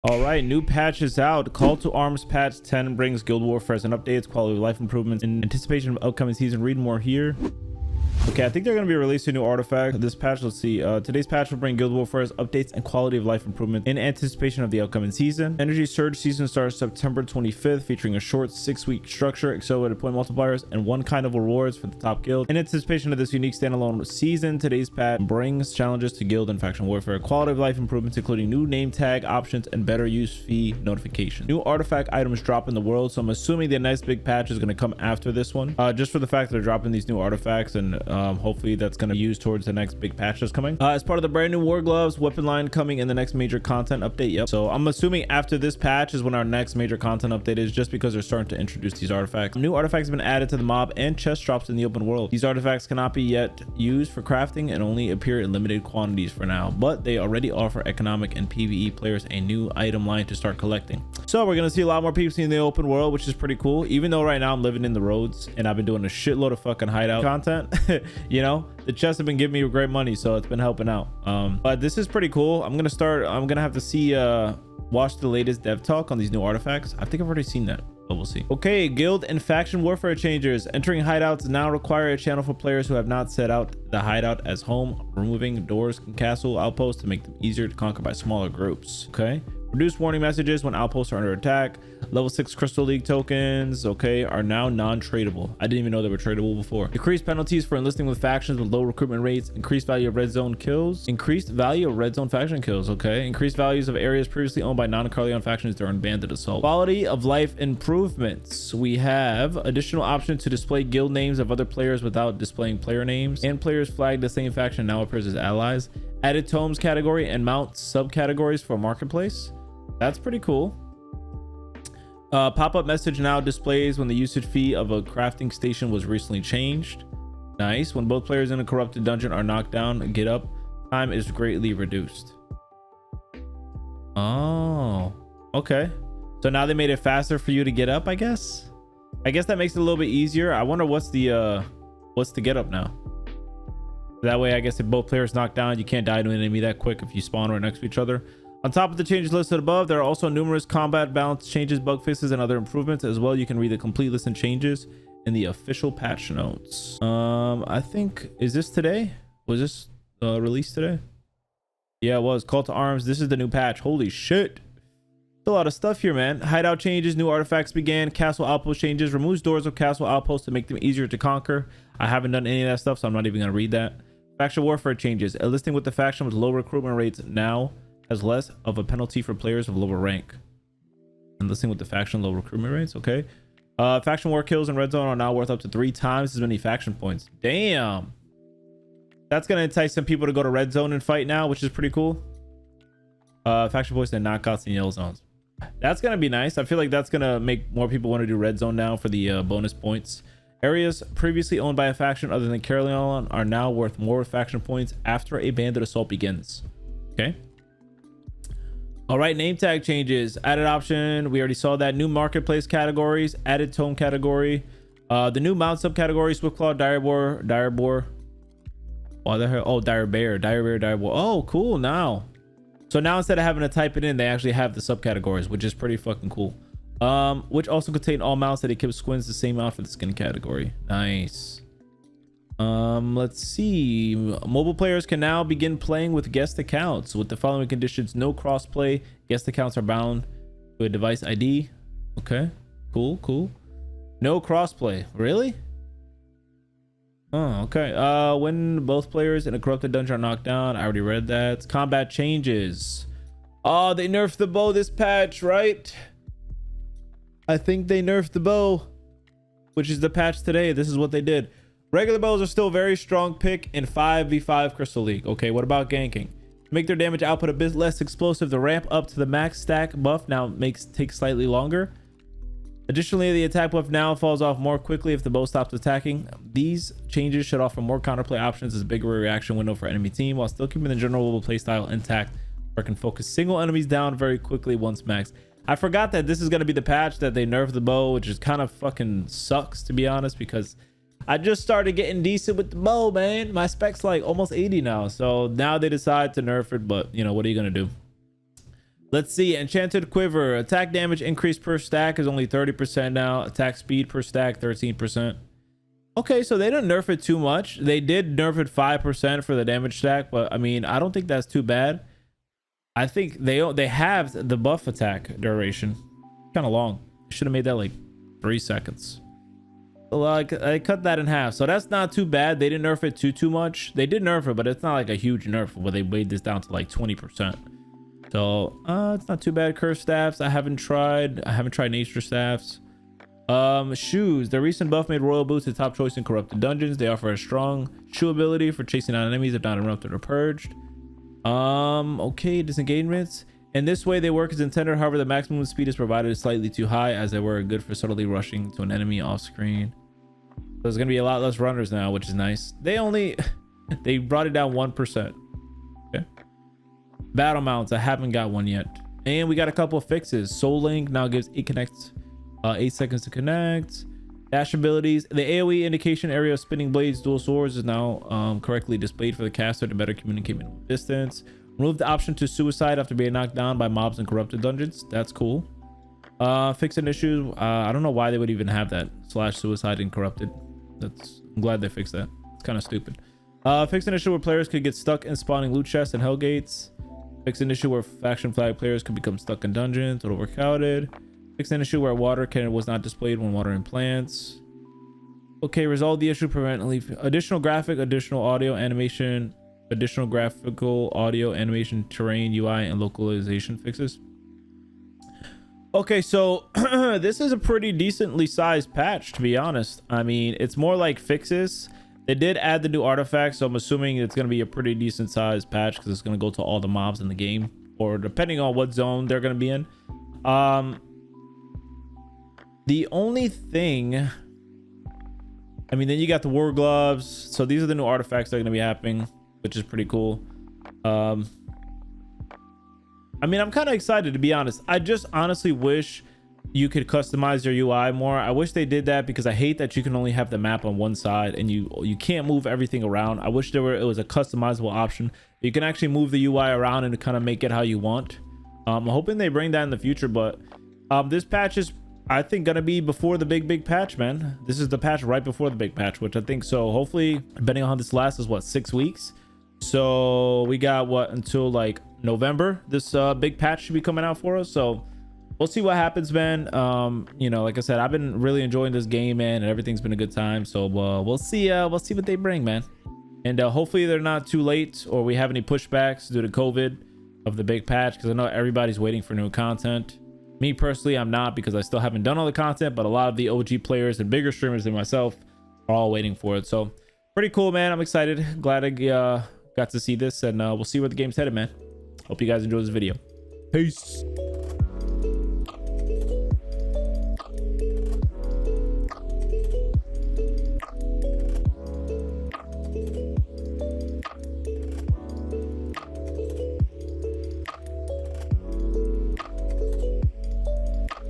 All right, new patch is out. Call to Arms patch 10 brings guild warfare and updates, quality of life improvements in anticipation of upcoming season. Read more here. Okay, I think they're going to be releasing a new artifact. This patch, let's see. Today's patch will bring guild warfare updates and quality of life improvement in anticipation of the upcoming season. Energy Surge season starts September 25th, featuring a short 6-week structure, accelerated point multipliers, and one kind of rewards for the top guild. In anticipation of this unique standalone season, today's patch brings challenges to guild and faction warfare, quality of life improvements, including new name tag options and better use fee notification. New artifact items drop in the world, so I'm assuming the next big patch is going to come after this one. Just for the fact that they're dropping these new artifacts, and hopefully that's going to be used towards the next big patch that's coming. As part of the brand new war gloves weapon line coming in the next major content update. Yep. So I'm assuming after this patch is when our next major content update is, just because they're starting to introduce these artifacts. New artifacts have been added to the mob and chest drops in the open world. These artifacts cannot be yet used for crafting and only appear in limited quantities for now, but they already offer economic and PvE players a new item line to start collecting. So we're going to see a lot more people in the open world, which is pretty cool. Even though right now I'm living in the roads and I've been doing a shitload of fucking hideout content, you know, the chests have been giving me great money, so it's been helping out. But this is pretty cool. I'm gonna have to see watch the latest dev talk on these new artifacts. I think I've already seen that, but we'll see. Okay, guild and faction warfare changes. Entering hideouts now require a channel for players who have not set out the hideout as home, removing doors and castle outposts to make them easier to conquer by smaller groups. Okay, reduce warning messages when outposts are under attack. Level 6 Crystal League tokens, okay, are now non-tradable. I didn't even know they were tradable before. Decreased penalties for enlisting with factions with low recruitment rates. Increased value of red zone kills. Increased value of red zone faction kills, okay. Increased values of areas previously owned by non-Carleon factions during bandit assault. Quality of life improvements. We have additional option to display guild names of other players without displaying player names. And players flagged the same faction now appears as allies. Added tomes category and mount subcategories for marketplace. That's pretty cool. Pop-up message now displays when the usage fee of a crafting station was recently changed. Nice. When both players in a corrupted dungeon are knocked down, get up time is greatly reduced. Oh, okay. So now they made it faster for you to get up, I guess that makes it a little bit easier. I wonder what's the get up now. That way, I guess if both players knock down, you can't die to an enemy that quick if you spawn right next to each other. On top of the changes listed above, there are also numerous combat balance changes, bug fixes, and other improvements as well. You can read the complete list and changes in the official patch notes. I think, is this today? Was this released today? Yeah, it was. Call to Arms. This is the new patch. Holy shit. A lot of stuff here, man. Hideout changes, new artifacts began, castle outpost changes, removes doors of castle outposts to make them easier to conquer. I haven't done any of that stuff, so I'm not even going to read that. Faction warfare changes. Enlisting with the faction with low recruitment rates now has less of a penalty for players of lower rank. Enlisting with the faction, low recruitment rates. Okay. Faction war kills in red zone are now worth up to 3 times as many faction points. Damn. That's going to entice some people to go to red zone and fight now, which is pretty cool. Faction points and knockouts in yellow zones. That's going to be nice. I feel like that's going to make more people want to do red zone now for the bonus points. Areas previously owned by a faction other than Carleon are now worth more faction points after a bandit assault begins. Okay. All right, name tag changes. Added option. We already saw that. New marketplace categories. Added tome category. The new mount subcategory. Swiftclaw, Direboar. Why the hell? Oh, Direbear, Direboar. Oh, cool. Now. So now instead of having to type it in, they actually have the subcategories, which is pretty fucking cool. Which also contain all mounts that equip squins the same mount for the skin category. Nice. Let's see. Mobile players can now begin playing with guest accounts with the following conditions: no crossplay. Guest accounts are bound to a device ID. Okay, cool. No crossplay. Really? Oh, okay. When both players in a corrupted dungeon are knocked down. I already read that. Combat changes. Oh, they nerfed the bow this patch, right? I think they nerfed the bow, which is the patch today. This is what they did. Regular bows are still a very strong pick in 5v5 Crystal League. Okay, what about ganking? To make their damage output a bit less explosive, the ramp up to the max stack buff now takes slightly longer. Additionally, the attack buff now falls off more quickly if the bow stops attacking. These changes should offer more counterplay options as a bigger reaction window for enemy team while still keeping the general playstyle intact, where it can focus single enemies down very quickly once maxed. I forgot that this is going to be the patch that they nerfed the bow, which is kind of fucking sucks, to be honest, because I just started getting decent with the bow, man. My spec's like almost 80 now. So now they decide to nerf it, but you know, what are you going to do? Let's see. Enchanted Quiver. Attack damage increase per stack is only 30% now. Attack speed per stack 13%. Okay, so they didn't nerf it too much. They did nerf it 5% for the damage stack, but I mean, I don't think that's too bad. I think they have the buff attack duration. Kind of long. Should have made that like 3 seconds. So like I cut that in half, so that's not too bad. They didn't nerf it too much. They did nerf it, but it's not like a huge nerf where they weighed this down to like 20%. So it's not too bad. Curse staffs I haven't tried nature staffs. Shoes. The recent buff made royal boots the top choice in corrupted dungeons. They offer a strong shoe ability for chasing down enemies if not interrupted or purged. Okay, disengagements. In this way they work as intended. However, the maximum speed is provided slightly too high, as they were good for subtly rushing to an enemy off screen. So there's gonna be a lot less runners now, which is nice. They brought it down 1%. Okay. Battle mounts, I haven't got one yet. And we got a couple of fixes. Soul Link now gives 8 seconds to connect. Dash abilities. The AoE indication area of spinning blades dual swords is now correctly displayed for the caster to better communicate minimum distance. Remove the option to suicide after being knocked down by mobs in corrupted dungeons. That's cool. Fix an issue. I don't know why they would even have that /suicide in corrupted. I'm glad they fixed that. It's kind of stupid. Fix an issue where players could get stuck in spawning loot chests and hellgates. Fix an issue where faction flag players could become stuck in dungeons or overcrowded. Fix an issue where water cannon was not displayed when watering plants. Okay, resolve the issue permanently. Additional graphic, additional audio, animation, additional graphical, audio, animation, terrain, UI, and localization fixes. Okay, so this is a pretty decently sized patch, to be honest. I mean, it's more like fixes. They did add the new artifacts, so I'm assuming it's going to be a pretty decent sized patch because it's going to go to all the mobs in the game, or depending on what zone they're going to be in. The only thing, I mean, then you got the war gloves. So these are the new artifacts that are going to be happening, which is pretty cool. I mean, I'm kind of excited, to be honest. I just honestly wish you could customize your UI more. I wish they did that because I hate that you can only have the map on one side and you can't move everything around. I wish it was a customizable option. You can actually move the UI around and kind of make it how you want. I'm hoping they bring that in the future, but this patch is, I think, gonna be before the big patch, man. This is the patch right before the big patch, which I think, so hopefully, depending on how this lasts, is what, 6 weeks. So we got what, until like November this big patch should be coming out for us. So we'll see what happens, man. You know, like I said, I've been really enjoying this game, man, and everything's been a good time. So we'll see what they bring, man. And hopefully they're not too late or we have any pushbacks due to COVID of the big patch, because I know everybody's waiting for new content. Me personally, I'm not, because I still haven't done all the content, but a lot of the OG players and bigger streamers than myself are all waiting for it. So pretty cool, man. I'm excited. Glad I got to see this, and we'll see where the game's headed, man. Hope you guys enjoyed this video. Peace.